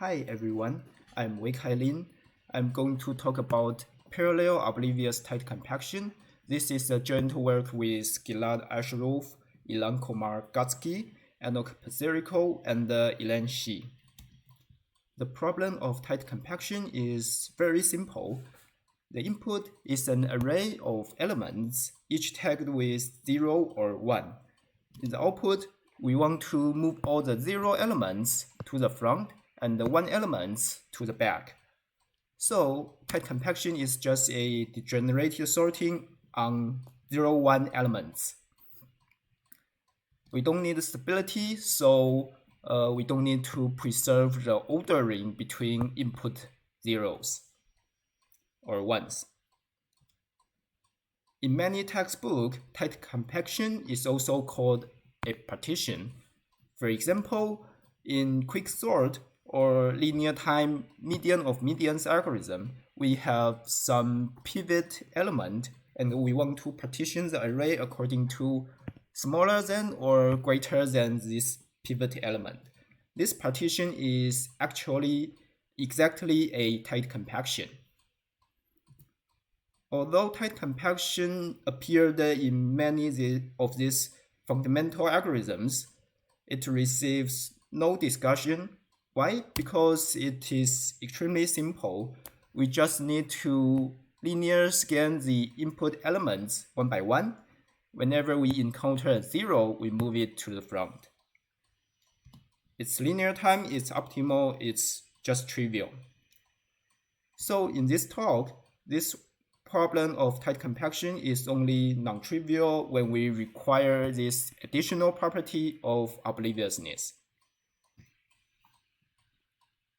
Hi everyone, I'm Wei-Kai. I'm going to talk about parallel oblivious tight compaction. This is a joint work with Gilad, Asharov, Elaine, Komargodski, Enoch, Peserico, and Elaine. The problem of tight compaction is very simple. The input is an array of elements, each tagged with 0 or 1. In the output, we want to move all the 0 elements to the front and the 1 element to the back. So tight compaction is just a degenerated sorting on 0, 1 elements. We don't need stability, so we don't need to preserve the ordering between input zeros or ones. In many textbooks, tight compaction is also called a partition. For example, in quicksort or linear time median of medians algorithm, we have some pivot element and we want to partition the array according to smaller than or greater than this pivot element. This partition is actually exactly a tight compaction. Although tight compaction appeared in many of these fundamental algorithms, it receives no discussion. Why? Because it is extremely simple. We just need to linear scan the input elements one by one. Whenever we encounter a 0, we move it to the front. Its linear time is optimal, it's just trivial. So in this talk, this problem of tight compaction is only non-trivial when we require this additional property of obliviousness.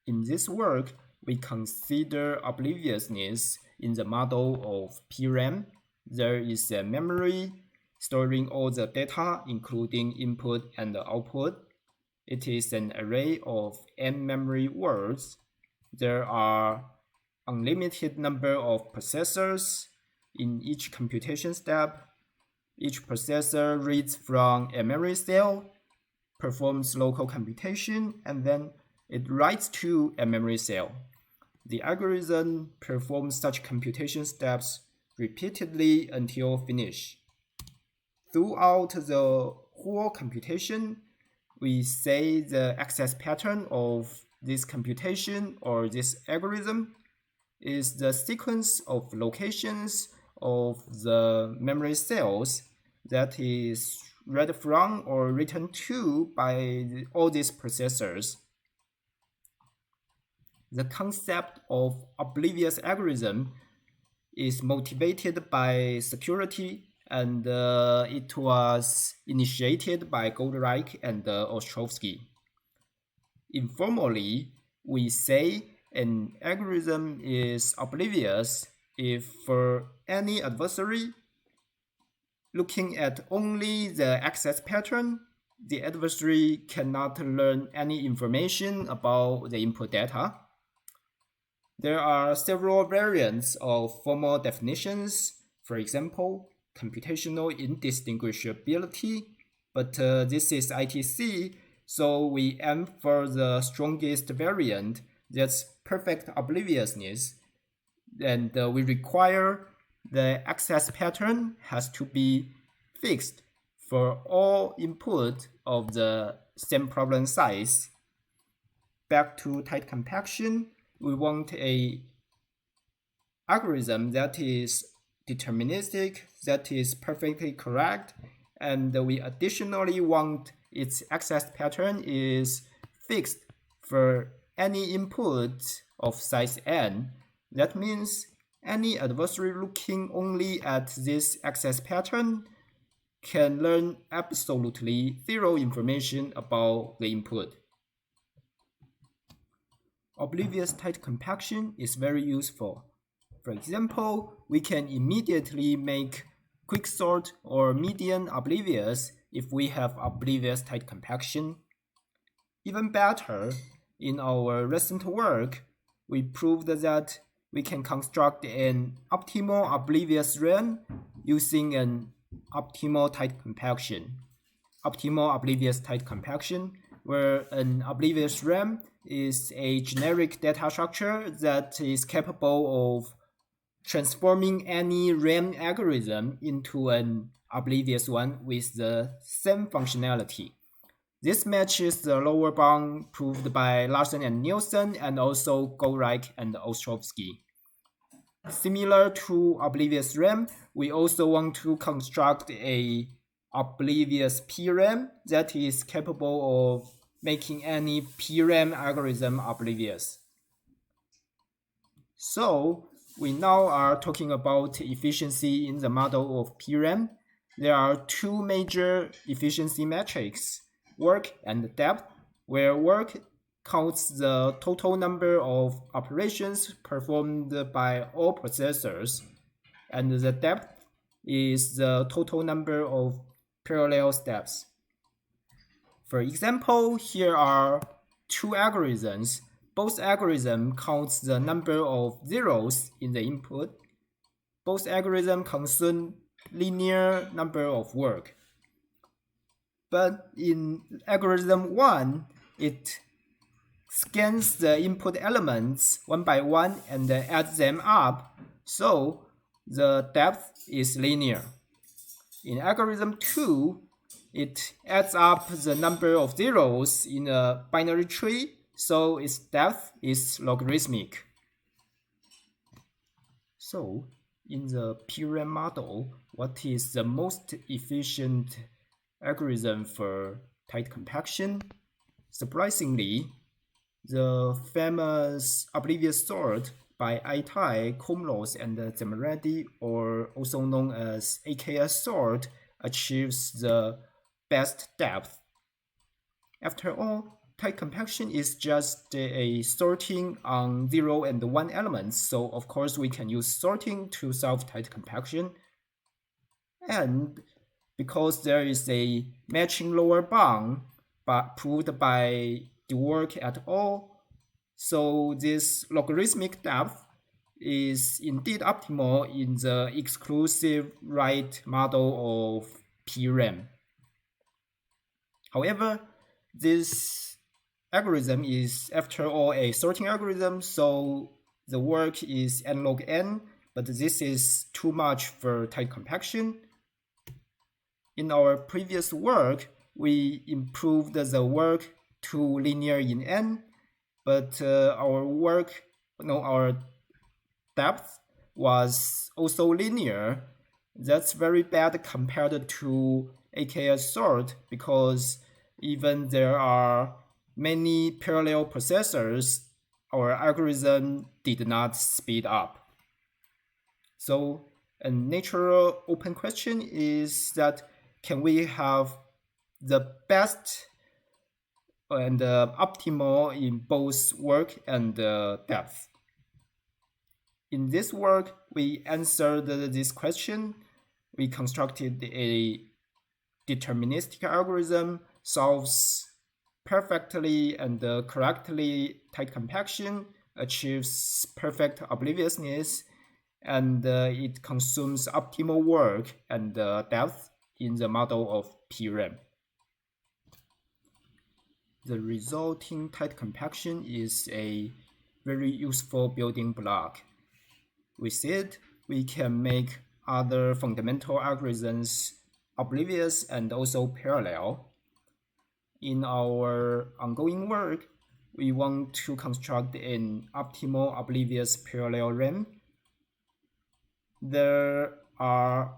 In this work, we consider obliviousness in the model of PRAM. There is a memory storing all the data, including input and output. It is an array of n memory words. There are unlimited number of processors in each computation step. Each processor reads from a memory cell, performs local computation, and then it writes to a memory cell. The algorithm performs such computation steps repeatedly until finish. Throughout the whole computation, we say the access pattern of this computation or this algorithm is the sequence of locations of the memory cells that is read from or written to by all these processors. The concept of oblivious algorithm is motivated by security, and it was initiated by Goldreich and Ostrovsky. Informally, we say an algorithm is oblivious if for any adversary looking at only the access pattern, the adversary cannot learn any information about the input data. There are several variants of formal definitions, for example, computational indistinguishability, but this is ITC, so we aim for the strongest variant, that's perfect obliviousness, and we require the access pattern has to be fixed for all input of the same problem size. Back to tight compaction, we want a algorithm that is deterministic, that is perfectly correct, and we additionally want its access pattern is fixed for any input of size n. That means any adversary looking only at this access pattern can learn absolutely 0 information about the input. Oblivious tight compaction is very useful. For example, we can immediately make quicksort or median oblivious if we have oblivious tight compaction. Even better, in our recent work, we proved that we can construct an optimal oblivious RAN using an optimal tight compaction. Optimal oblivious tight compaction where an oblivious RAM is a generic data structure that is capable of transforming any RAM algorithm into an oblivious one with the same functionality. This matches the lower bound proved by Larson and Nielsen and also Goldreich and Ostrovsky. Similar to oblivious RAM, we also want to construct a oblivious PRAM that is capable of making any PRAM algorithm oblivious. So we now are talking about efficiency in the model of PRAM. There are two major efficiency metrics, work and depth, where work counts the total number of operations performed by all processors, and the depth is the total number of parallel steps. For example, here are two algorithms. Both algorithms count the number of zeros in the input. Both algorithms consume linear number of work. But in algorithm 1, it scans the input elements one by one and adds them up, so the depth is linear. In algorithm 2, it adds up the number of zeros in a binary tree, so its depth is logarithmic. So, in the PRAM model, what is the most efficient algorithm for tight compaction? Surprisingly, the famous Oblivious sort by Wei-Kai, Komlos, and Zemeredi, or also known as AKS sort, achieves the best depth. After all, tight compaction is just a sorting on 0 and 1 elements, so of course we can use sorting to solve tight compaction. And because there is a matching lower bound proved by Dwork et al., so this logarithmic depth is indeed optimal in the exclusive right model of PRAM. However, this algorithm is after all a sorting algorithm, so the work is n log n, but this is too much for tight compaction. In our previous work, we improved the work to linear in n, but our depth was also linear. That's very bad compared to AKS sort, because even there are many parallel processors, our algorithm did not speed up. So a natural open question is that can we have the best and optimal in both work and depth? In this work, we answered this question. We constructed a deterministic algorithm, solves perfectly and correctly tight compaction, achieves perfect obliviousness, and it consumes optimal work and depth in the model of PRAM. The resulting tight compaction is a very useful building block. With it, we can make other fundamental algorithms oblivious and also parallel. In our ongoing work, we want to construct an optimal oblivious parallel RAM. There are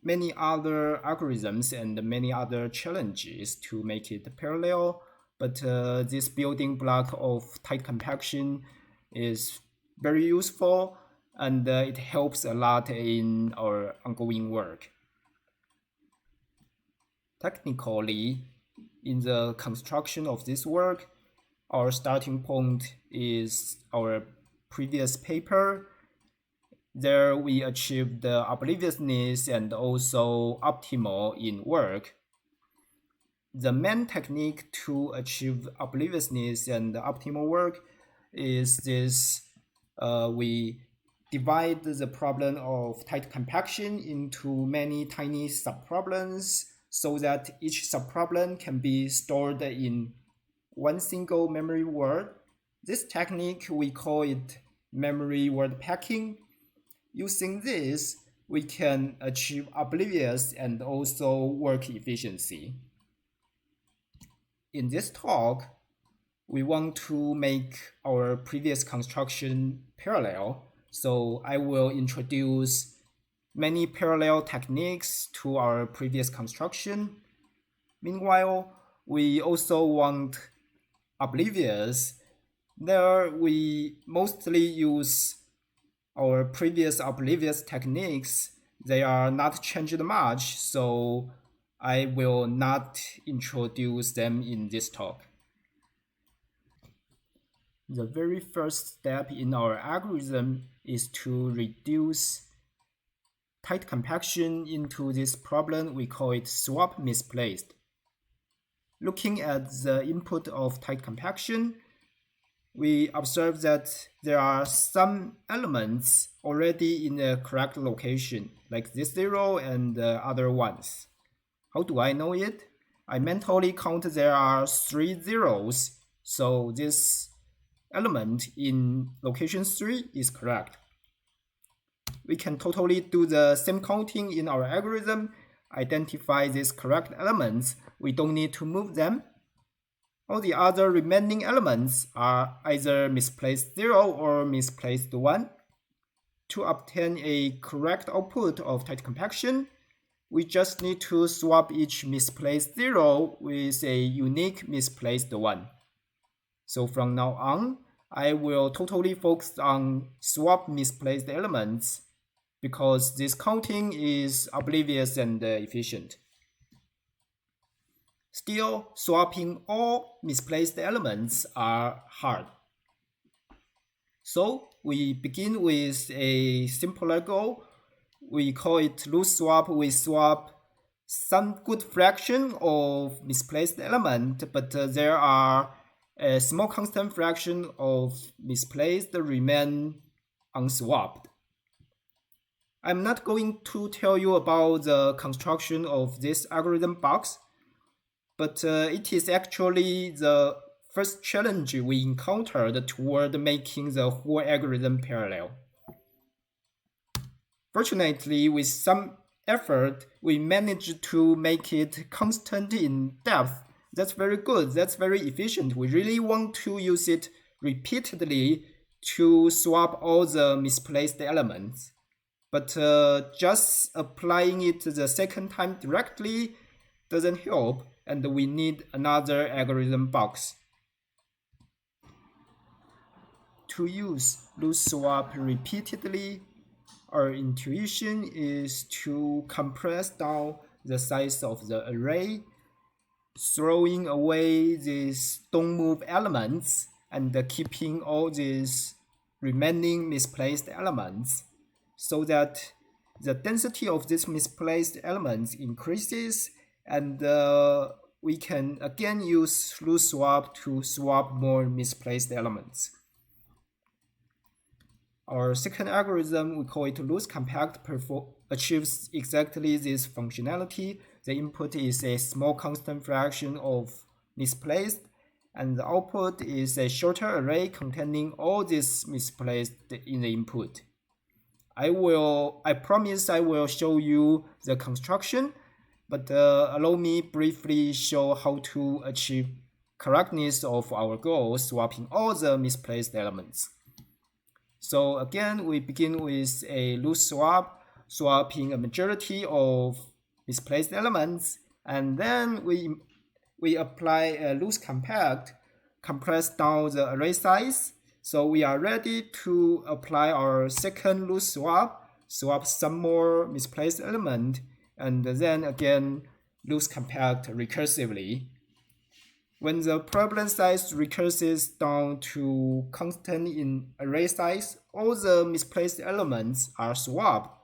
many other algorithms and many other challenges to make it parallel, but this building block of tight compaction is very useful, and it helps a lot in our ongoing work. Technically, in the construction of this work, our starting point is our previous paper. There we achieved the obliviousness and also optimal in work. The main technique to achieve obliviousness and optimal work is this. We divide the problem of tight compaction into many tiny subproblems so that each subproblem can be stored in one single memory word. This technique, we call it memory word packing. Using this, we can achieve oblivious and also work efficiency. In this talk, we want to make our previous construction parallel. So I will introduce many parallel techniques to our previous construction. Meanwhile, we also want oblivious. There we mostly use our previous oblivious techniques. They are not changed much, so I will not introduce them in this talk. The very first step in our algorithm is to reduce tight compaction into this problem. We call it swap misplaced. Looking at the input of tight compaction, we observe that there are some elements already in the correct location, like this 0 and the other ones. How do I know it? I mentally count there are 3 zeros, so this element in location 3 is correct. We can totally do the same counting in our algorithm, identify these correct elements. We don't need to move them. All the other remaining elements are either misplaced 0 or misplaced 1. To obtain a correct output of tight compaction, we just need to swap each misplaced 0 with a unique misplaced 1. So from now on, I will totally focus on swap misplaced elements because this counting is oblivious and efficient. Still, swapping all misplaced elements are hard. So we begin with a simpler goal. We call it loose swap. We swap some good fraction of misplaced element, but there are a small constant fraction of misplaced remain unswapped. I'm not going to tell you about the construction of this algorithm box, but it is actually the first challenge we encountered toward making the whole algorithm parallel. Fortunately, with some effort, we managed to make it constant in depth. That's very good, that's very efficient. We really want to use it repeatedly to swap all the misplaced elements. But just applying it the second time directly doesn't help, and we need another algorithm box. To use loose swap repeatedly, our intuition is to compress down the size of the array, throwing away these don't move elements and keeping all these remaining misplaced elements, so that the density of these misplaced elements increases, and we can again use loose swap to swap more misplaced elements. Our second algorithm, we call it loose compact, achieves exactly this functionality. The input is a small constant fraction of misplaced, and the output is a shorter array containing all these misplaced in the input. I promise I will show you the construction, but allow me briefly show how to achieve correctness of our goal, swapping all the misplaced elements. So again, we begin with a loose swap, swapping a majority of misplaced elements, and then we apply a loose compact, compress down the array size. So we are ready to apply our second loose swap, swap some more misplaced element, and then again loose compact recursively. When the problem size recurses down to constant in array size, all the misplaced elements are swapped.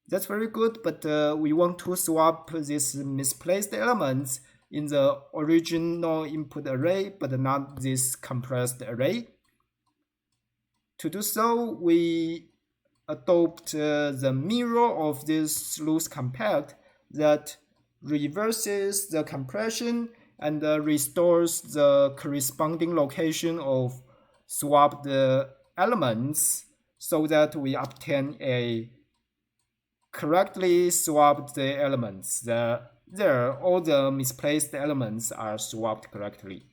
That's very good, but we want to swap these misplaced elements in the original input array, but not this compressed array. To do so, we adopt the mirror of this loose compact that reverses the compression and restores the corresponding location of swapped elements so that we obtain a correctly swapped elements. There, all the misplaced elements are swapped correctly.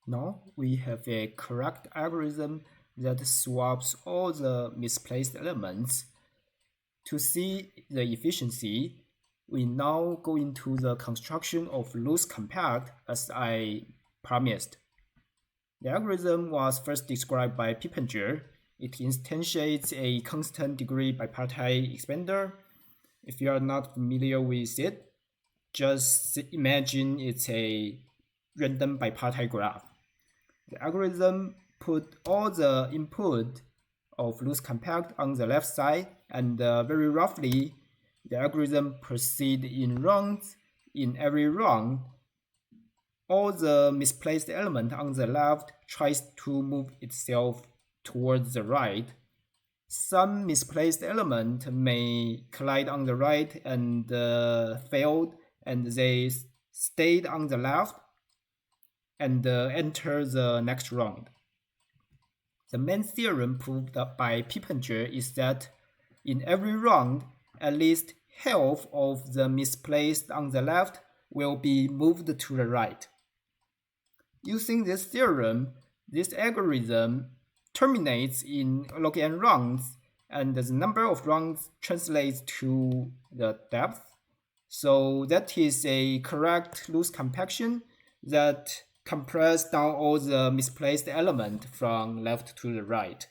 Now we have a correct algorithm that swaps all the misplaced elements. To see the efficiency, we now go into the construction of loose compact as I promised. The algorithm was first described by Pippenger. It instantiates a constant degree bipartite expander. If you are not familiar with it, just imagine it's a random bipartite graph. The algorithm put all the input of loose compact on the left side, and very roughly, the algorithm proceeds in rounds. In every round, all the misplaced element on the left tries to move itself towards the right. Some misplaced element may collide on the right and failed, and they stayed on the left and enter the next round. The main theorem proved by Pippenger is that in every round, at least half of the misplaced on the left will be moved to the right. Using this theorem, this algorithm terminates in log n rounds, and the number of rounds translates to the depth. So that is a correct loose compaction that compress down all the misplaced element from left to the right.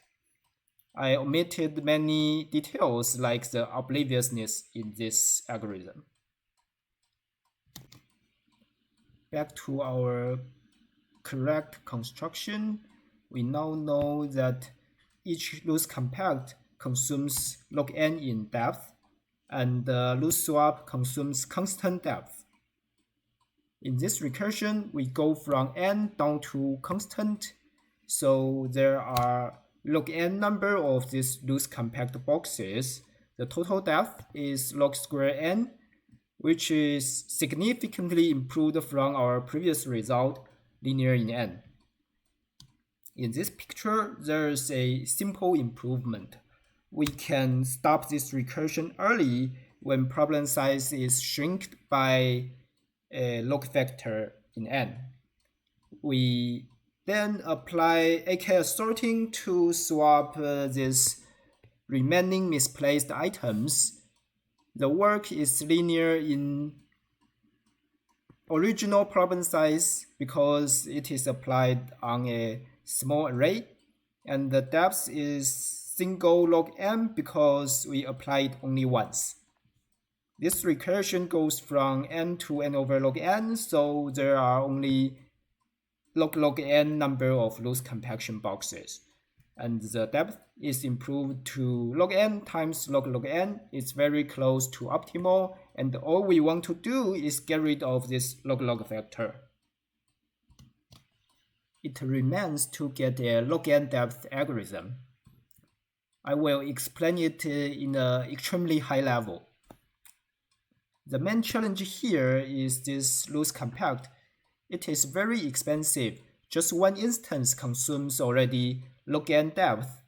I omitted many details like the obliviousness in this algorithm. Back to our correct construction, we now know that each loose compact consumes log n in depth, and the loose swap consumes constant depth. In this recursion, we go from n down to constant, so there are log n number of these loose compact boxes. The total depth is log square n, which is significantly improved from our previous result, linear in n. In this picture, there is a simple improvement. We can stop this recursion early when problem size is shrinked by a log factor in n. We then apply AKS sorting to swap these remaining misplaced items. The work is linear in original problem size because it is applied on a small array, and the depth is single log n because we applied only once. This recursion goes from n to n over log n, so there are only log n number of loose compaction boxes, and the depth is improved to log n times log n. It's very close to optimal, and all we want to do is get rid of this log factor. It remains to get a log n depth algorithm. I will explain it in an extremely high level. The main challenge here is this loose compact. It is very expensive. Just one instance consumes already log n depth,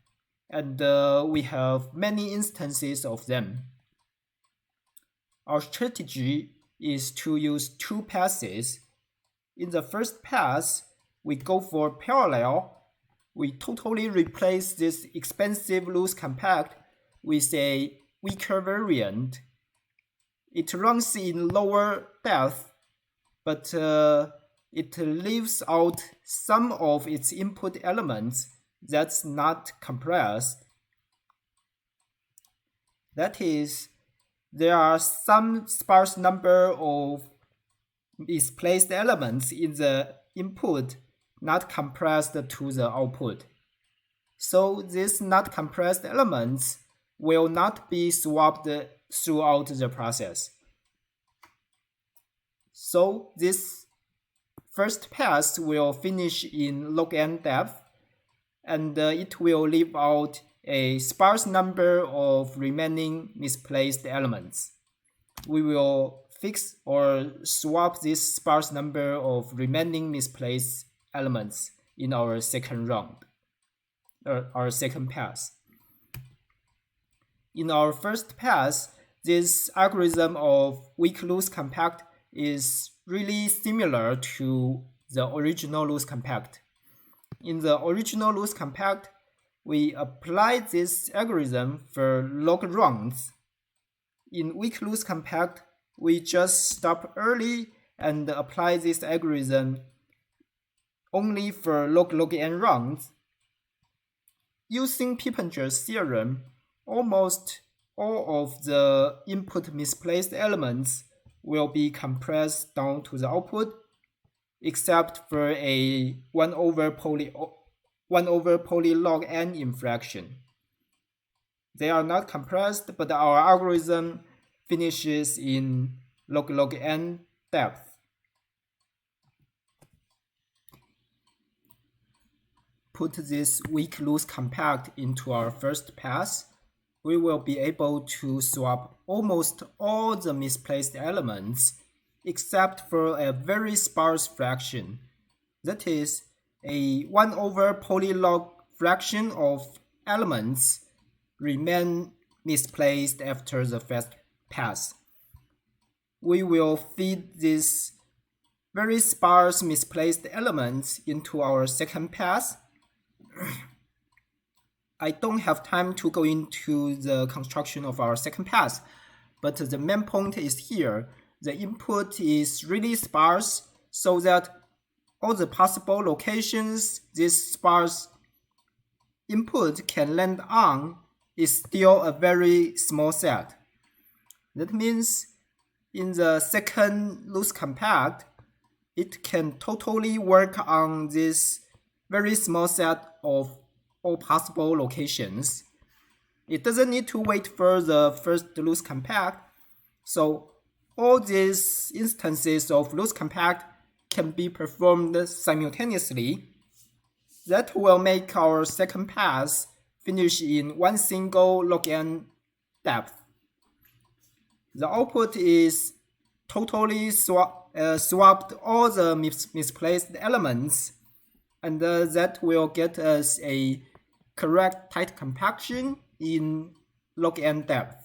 and we have many instances of them. Our strategy is to use two passes. In the first pass, we go for parallel. We totally replace this expensive loose compact with a weaker variant. It runs in lower depth, but it leaves out some of its input elements that's not compressed. That is, there are some sparse number of misplaced elements in the input not compressed to the output. So these not compressed elements will not be swapped throughout the process. So this first pass will finish in log n depth, and it will leave out a sparse number of remaining misplaced elements. We will fix or swap this sparse number of remaining misplaced elements in our second round, our second pass. In our first pass, this algorithm of weak loose compact is really similar to the original loose compact. In the original loose compact, we apply this algorithm for log rounds. In weak loose compact, we just stop early and apply this algorithm only for log n rounds. Using Pippinger's theorem, almost all of the input misplaced elements will be compressed down to the output, except for a 1 over poly log n infraction. They are not compressed, but our algorithm finishes in log n depth. Put this weak loose compact into our first pass, we will be able to swap almost all the misplaced elements except for a very sparse fraction. That is, a 1 over polylog fraction of elements remain misplaced after the first pass. We will feed these very sparse misplaced elements into our second pass. I don't have time to go into the construction of our second pass, but the main point is here. The input is really sparse so that all the possible locations this sparse input can land on is still a very small set. That means in the second loose compact, it can totally work on this very small set of all possible locations. It doesn't need to wait for the first loose compact, so all these instances of loose compact can be performed simultaneously. That will make our second pass finish in one single log n depth. The output is totally swapped all the misplaced elements, and that will get us a correct tight compaction in log n depth.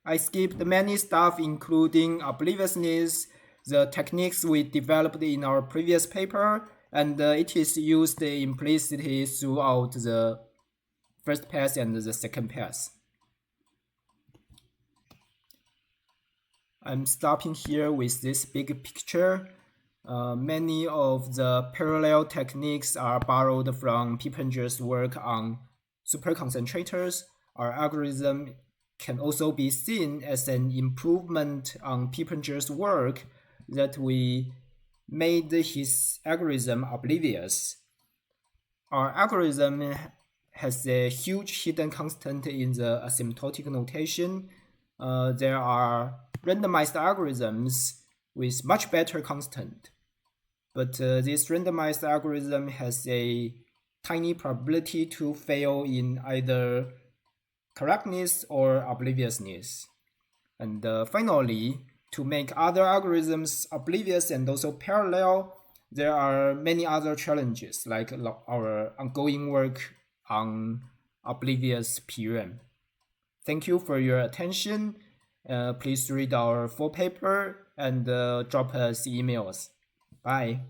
I skipped many stuff including obliviousness, the techniques we developed in our previous paper, and it is used implicitly throughout the first pass and the second pass. I'm stopping here with this big picture. Many of the parallel techniques are borrowed from Pippinger's work on superconcentrators. Our algorithm can also be seen as an improvement on Pippinger's work that we made his algorithm oblivious. Our algorithm has a huge hidden constant in the asymptotic notation. There are randomized algorithms with much better constant. But this randomized algorithm has a tiny probability to fail in either correctness or obliviousness. And finally, to make other algorithms oblivious and also parallel, there are many other challenges, like our ongoing work on oblivious PRAM. Thank you for your attention. Please read our full paper and drop us emails. Bye.